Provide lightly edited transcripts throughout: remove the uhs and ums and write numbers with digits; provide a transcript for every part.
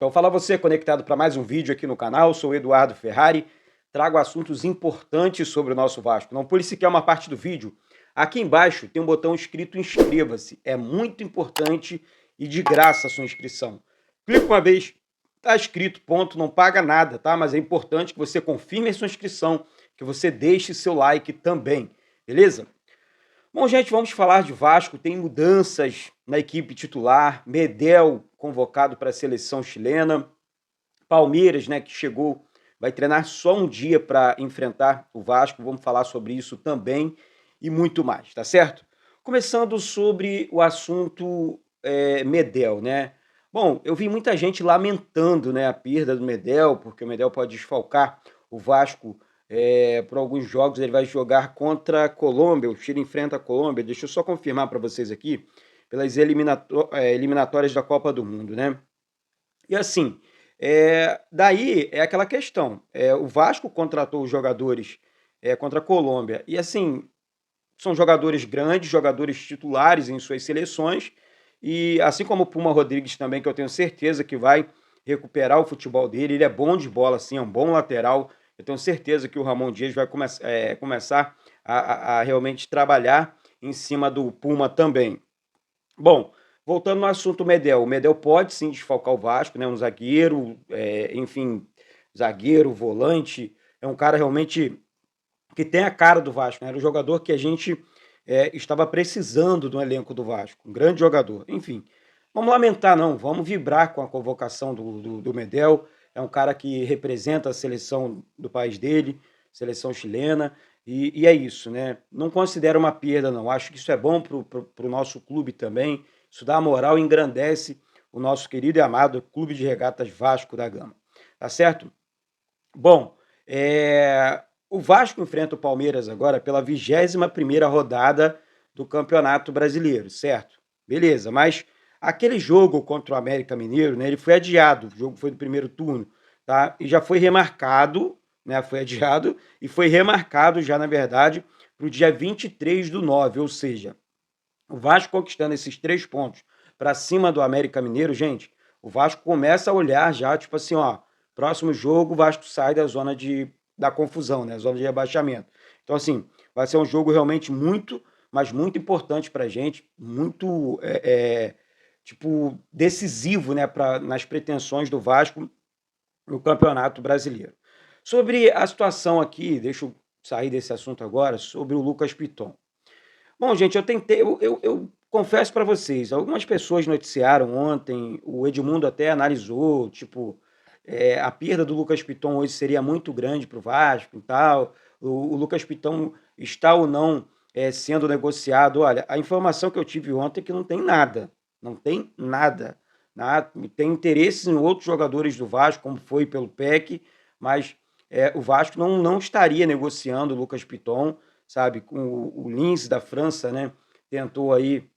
Então, fala você conectado para mais um vídeo aqui no canal. Sou o Eduardo Ferrari, trago assuntos importantes sobre o nosso Vasco. Não pule sequer uma parte do vídeo. Aqui embaixo tem um botão escrito inscreva-se. É muito importante e de graça a sua inscrição. Clica uma vez, tá escrito, ponto, não paga nada, tá? Mas é importante que você confirme a sua inscrição, que você deixe seu like também, beleza? Bom, gente, vamos falar de Vasco. Tem mudanças na equipe titular. Medel convocado para a seleção chilena. Palmeiras, né, que chegou, vai treinar só um dia para enfrentar o Vasco. Vamos falar sobre isso também e muito mais, tá certo? Começando sobre o assunto Medel, né? Bom, eu vi muita gente lamentando, né, a perda do Medel, porque o Medel pode desfalcar o Vasco por alguns jogos. Ele vai jogar contra a Colômbia, o Chile enfrenta a Colômbia. Deixa eu só confirmar para vocês aqui, pelas eliminatórias da Copa do Mundo, né? E assim, daí é aquela questão. O Vasco contratou os jogadores contra a Colômbia. E assim, são jogadores grandes, jogadores titulares em suas seleções. E assim como o Puma Rodrigues também, que eu tenho certeza que vai recuperar o futebol dele. Ele é bom de bola, assim, é um bom lateral. Eu tenho certeza que o Ramon Dias vai começar a realmente trabalhar em cima do Puma também. Bom, voltando no assunto Medel, o Medel pode sim desfalcar o Vasco, né? Um zagueiro, enfim, zagueiro, volante, é um cara realmente que tem a cara do Vasco, né? Era o jogador que a gente estava precisando do elenco do Vasco, um grande jogador. Enfim, vamos lamentar não, vamos vibrar com a convocação do Medel. É um cara que representa a seleção do país dele, seleção chilena, e é isso, né? Não considero uma perda, não. Acho que isso é bom para o nosso clube também. Isso dá moral e engrandece o nosso querido e amado Clube de Regatas Vasco da Gama. Tá certo? Bom, o Vasco enfrenta o Palmeiras agora pela 21ª rodada do Campeonato Brasileiro, certo? Beleza, mas aquele jogo contra o América Mineiro, né, ele foi adiado, o jogo foi do primeiro turno, tá? E já foi remarcado, né, foi adiado e foi remarcado já, na verdade, para o dia 23/9, ou seja, o Vasco conquistando esses 3 pontos para cima do América Mineiro, gente, o Vasco começa a olhar já, tipo assim, ó, próximo jogo o Vasco sai da confusão, né? Zona de rebaixamento. Então, assim, vai ser um jogo realmente muito, mas muito importante para a gente, muito, tipo, decisivo, né, nas pretensões do Vasco no Campeonato Brasileiro. Sobre a situação aqui, deixa eu sair desse assunto agora, sobre o Lucas Piton. Bom, gente, eu tentei, eu confesso para vocês, algumas pessoas noticiaram ontem, o Edmundo até analisou, tipo, a perda do Lucas Piton hoje seria muito grande para o Vasco e tal. O Lucas Piton está ou não sendo negociado. Olha, a informação que eu tive ontem é que não tem nada, não tem nada. Tem interesses em outros jogadores do Vasco, como foi pelo PEC, mas o Vasco não estaria negociando o Lucas Piton, sabe? Com o Lens da França, né? Tentou aí,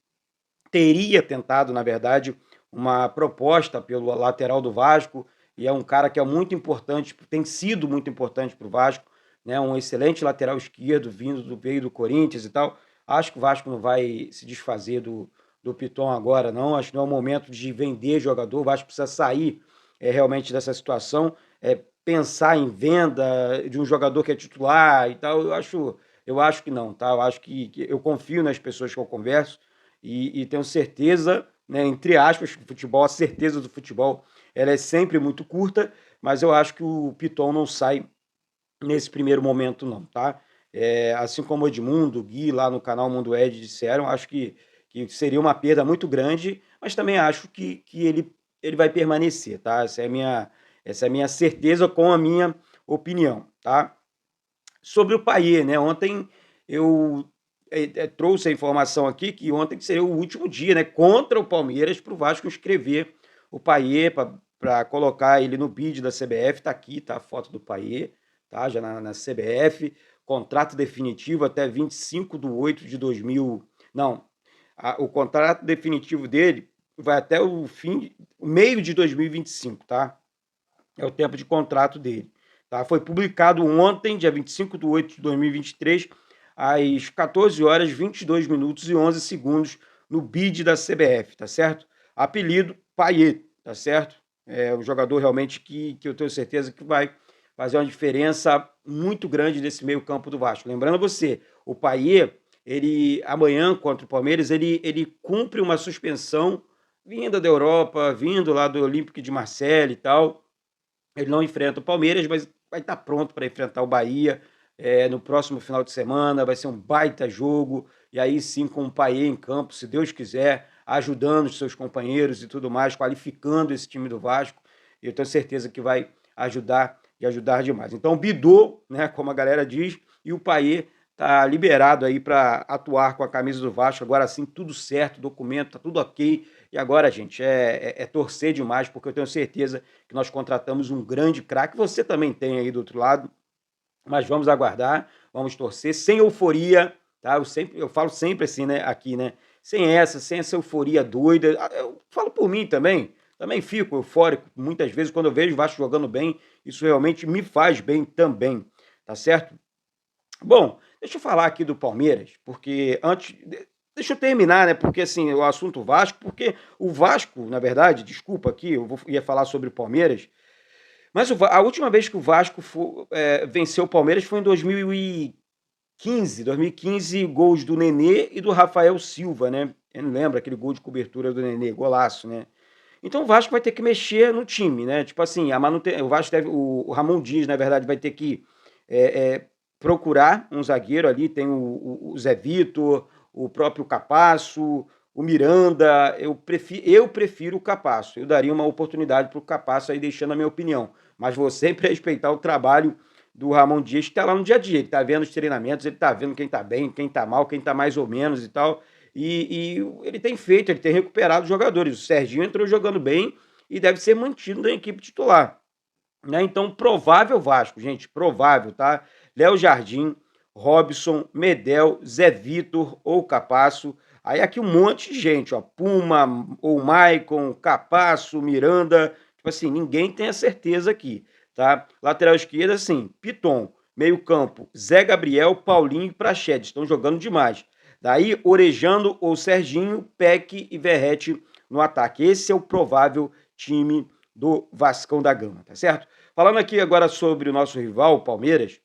teria tentado, na verdade, uma proposta pelo lateral do Vasco, e é um cara que é muito importante, tem sido muito importante para o Vasco, né? Um excelente lateral esquerdo, veio do Corinthians e tal. Acho que o Vasco não vai se desfazer do Piton agora, não. Acho que não é o momento de vender jogador. O Vasco precisa sair realmente dessa situação, pensar em venda de um jogador que é titular e tal. Eu acho que não, tá? Eu acho que eu confio nas pessoas que eu converso e tenho certeza, né, entre aspas, que o futebol, a certeza do futebol, ela é sempre muito curta, mas eu acho que o Piton não sai nesse primeiro momento, não, tá? Assim como o Edmundo, o Gui, lá no canal Mundo Ed disseram, acho que seria uma perda muito grande, mas também acho que ele vai permanecer, tá? Essa é a minha certeza com a minha opinião, tá? Sobre o Payet, né? Ontem eu trouxe a informação aqui que ontem seria o último dia, né? Contra o Palmeiras, para o Vasco inscrever o Payet para colocar ele no bid da CBF. Tá aqui, tá a foto do Payet, tá? Já na CBF. Contrato definitivo até 25/8/2000. Não, o contrato definitivo dele vai até o meio de 2025, tá? É o tempo de contrato dele. Tá? Foi publicado ontem, dia 25/8/2023, às 14 horas, 22 minutos e 11 segundos, no bid da CBF, tá certo? Apelido Payet, tá certo? É um jogador realmente que eu tenho certeza que vai fazer uma diferença muito grande nesse meio-campo do Vasco. Lembrando você, o Payet, ele amanhã contra o Palmeiras, ele cumpre uma suspensão vinda da Europa, vindo lá do Olympique de Marseille e tal. Ele não enfrenta o Palmeiras, mas vai estar pronto para enfrentar o Bahia no próximo final de semana. Vai ser um baita jogo. E aí sim, com o Payet em campo, se Deus quiser, ajudando os seus companheiros e tudo mais, qualificando esse time do Vasco. Eu tenho certeza que vai ajudar e ajudar demais. Então, Bidô, né, como a galera diz, e o Payet tá liberado aí para atuar com a camisa do Vasco. Agora sim, tudo certo, documento, tá tudo ok. E agora, gente, é torcer demais, porque eu tenho certeza que nós contratamos um grande craque. Você também tem aí do outro lado, mas vamos aguardar, vamos torcer, sem euforia, tá? Eu falo sempre assim, né, aqui, né? Sem essa euforia doida. Eu falo por mim também fico eufórico muitas vezes quando eu vejo o Vasco jogando bem, isso realmente me faz bem também, tá certo? Bom, deixa eu falar aqui do Palmeiras, porque antes. Deixa eu terminar, né? Porque assim, o assunto Vasco, porque o Vasco, na verdade, desculpa aqui, ia falar sobre o Palmeiras, mas a última vez que o Vasco venceu o Palmeiras foi em 2015. 2015, gols do Nenê e do Rafael Silva, né? Eu não lembro aquele gol de cobertura do Nenê, golaço, né? Então o Vasco vai ter que mexer no time, né? Tipo assim, o Vasco deve, o Ramon Dias, na verdade, vai ter que é, é, procurar um zagueiro ali. Tem o Zé Vitor, o próprio Capasso, o Miranda. Eu prefiro o Capasso. Eu daria uma oportunidade para o Capasso aí, deixando a minha opinião. Mas vou sempre respeitar o trabalho do Ramon Dias, que está lá no dia a dia. Ele está vendo os treinamentos, ele está vendo quem está bem, quem está mal, quem está mais ou menos e tal. E ele tem feito, ele tem recuperado os jogadores. O Serginho entrou jogando bem e deve ser mantido na equipe titular, né? Então, provável Vasco, gente, provável, tá? Léo Jardim, Robson, Medel, Zé Vitor ou Capasso. Aí aqui um monte de gente, ó. Puma, ou Maicon, Capasso, Miranda. Tipo assim, ninguém tem a certeza aqui, tá? Lateral esquerda, assim, Piton. Meio campo, Zé Gabriel, Paulinho e Praxedes. Estão jogando demais. Daí, Orejando ou Serginho, Peck e Verrete no ataque. Esse é o provável time do Vascão da Gama, tá certo? Falando aqui agora sobre o nosso rival, o Palmeiras,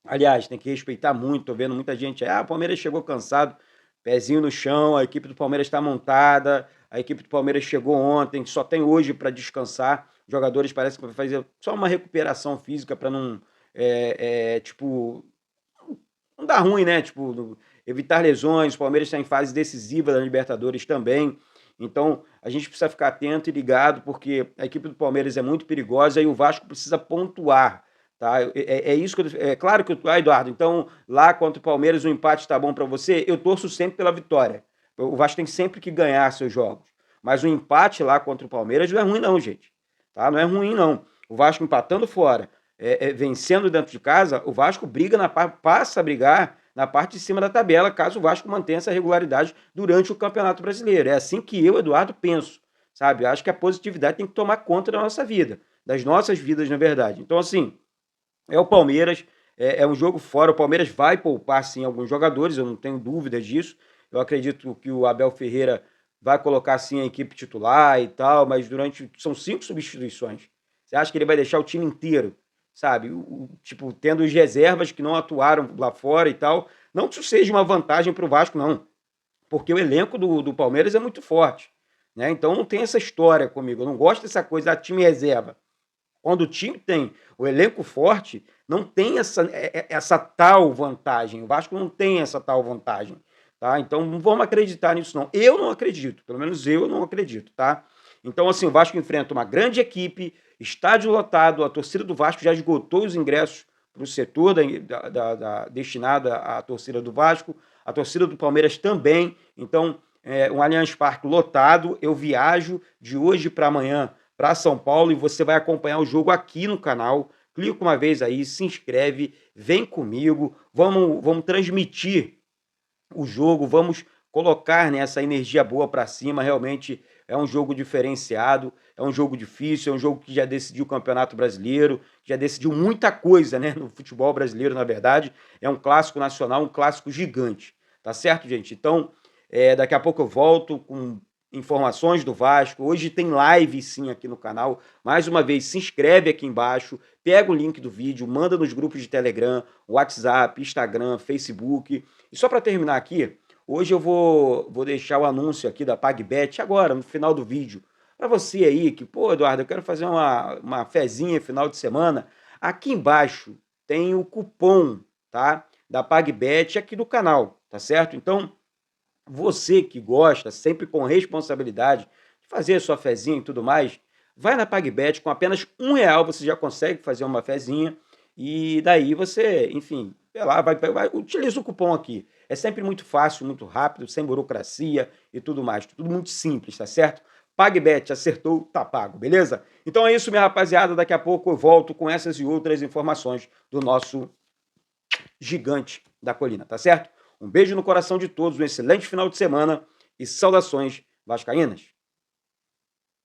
aliás, tem que respeitar muito, tô vendo muita gente, o Palmeiras chegou cansado, pezinho no chão, a equipe do Palmeiras está montada, a equipe do Palmeiras chegou ontem, só tem hoje para descansar, os jogadores parecem que vai fazer só uma recuperação física para não, tipo, não dá ruim, né? Tipo, evitar lesões. O Palmeiras está em fase decisiva da Libertadores também. Então, a gente precisa ficar atento e ligado, porque a equipe do Palmeiras é muito perigosa e o Vasco precisa pontuar. Tá? É isso que é claro que Eduardo, então lá contra o Palmeiras o empate está bom para você. Eu torço sempre pela vitória. O Vasco tem sempre que ganhar seus jogos. Mas o empate lá contra o Palmeiras não é ruim, não, gente. Tá? Não é ruim, não. O Vasco empatando fora, vencendo dentro de casa, o Vasco passa a brigar na parte de cima da tabela, caso o Vasco mantenha essa regularidade durante o Campeonato Brasileiro. É assim que eu, Eduardo, penso, sabe? Eu acho que a positividade tem que tomar conta da nossa vida, das nossas vidas, na verdade. Então, assim, é o Palmeiras, é um jogo fora, o Palmeiras vai poupar, sim, alguns jogadores, eu não tenho dúvidas disso. Eu acredito que o Abel Ferreira vai colocar, sim, a equipe titular e tal, mas são 5 substituições. Você acha que ele vai deixar o time inteiro, sabe? Tipo, tendo as reservas que não atuaram lá fora e tal. Não que isso seja uma vantagem para o Vasco, não. Porque o elenco do Palmeiras é muito forte, né? Então não tem essa história comigo. Eu não gosto dessa coisa da time reserva. Quando o time tem o elenco forte, não tem essa tal vantagem. O Vasco não tem essa tal vantagem, tá? Então não vamos acreditar nisso, não. Eu não acredito, pelo menos eu não acredito, tá? Então, assim, o Vasco enfrenta uma grande equipe, estádio lotado, a torcida do Vasco já esgotou os ingressos para o setor destinado à torcida do Vasco, a torcida do Palmeiras também. Então, um Allianz Parque lotado. Eu viajo de hoje para amanhã para São Paulo e você vai acompanhar o jogo aqui no canal. Clica uma vez aí, se inscreve, vem comigo, vamos transmitir o jogo, vamos colocar nessa energia boa para cima. Realmente é um jogo diferenciado, é um jogo difícil, é um jogo que já decidiu o Campeonato Brasileiro, já decidiu muita coisa, né, no futebol brasileiro, na verdade. É um clássico nacional, um clássico gigante, tá certo, gente? Então, daqui a pouco eu volto com informações do Vasco. Hoje tem live sim aqui no canal. Mais uma vez, se inscreve aqui embaixo, pega o link do vídeo, manda nos grupos de Telegram, WhatsApp, Instagram, Facebook. E só para terminar aqui, hoje eu vou deixar o anúncio aqui da PagBet agora, no final do vídeo. Para você aí que, pô, Eduardo, eu quero fazer uma fezinha final de semana, aqui embaixo tem o cupom, tá? Da PagBet aqui do canal, tá certo? Então, você que gosta, sempre com responsabilidade, de fazer a sua fezinha e tudo mais, vai na PagBet, com apenas R$ 1 você já consegue fazer uma fezinha, e daí você, enfim, sei lá, utiliza o cupom aqui. É sempre muito fácil, muito rápido, sem burocracia e tudo mais, tudo muito simples, tá certo? PagBet, acertou, tá pago, beleza? Então é isso, minha rapaziada, daqui a pouco eu volto com essas e outras informações do nosso gigante da colina, tá certo? Um beijo no coração de todos, um excelente final de semana e saudações vascaínas.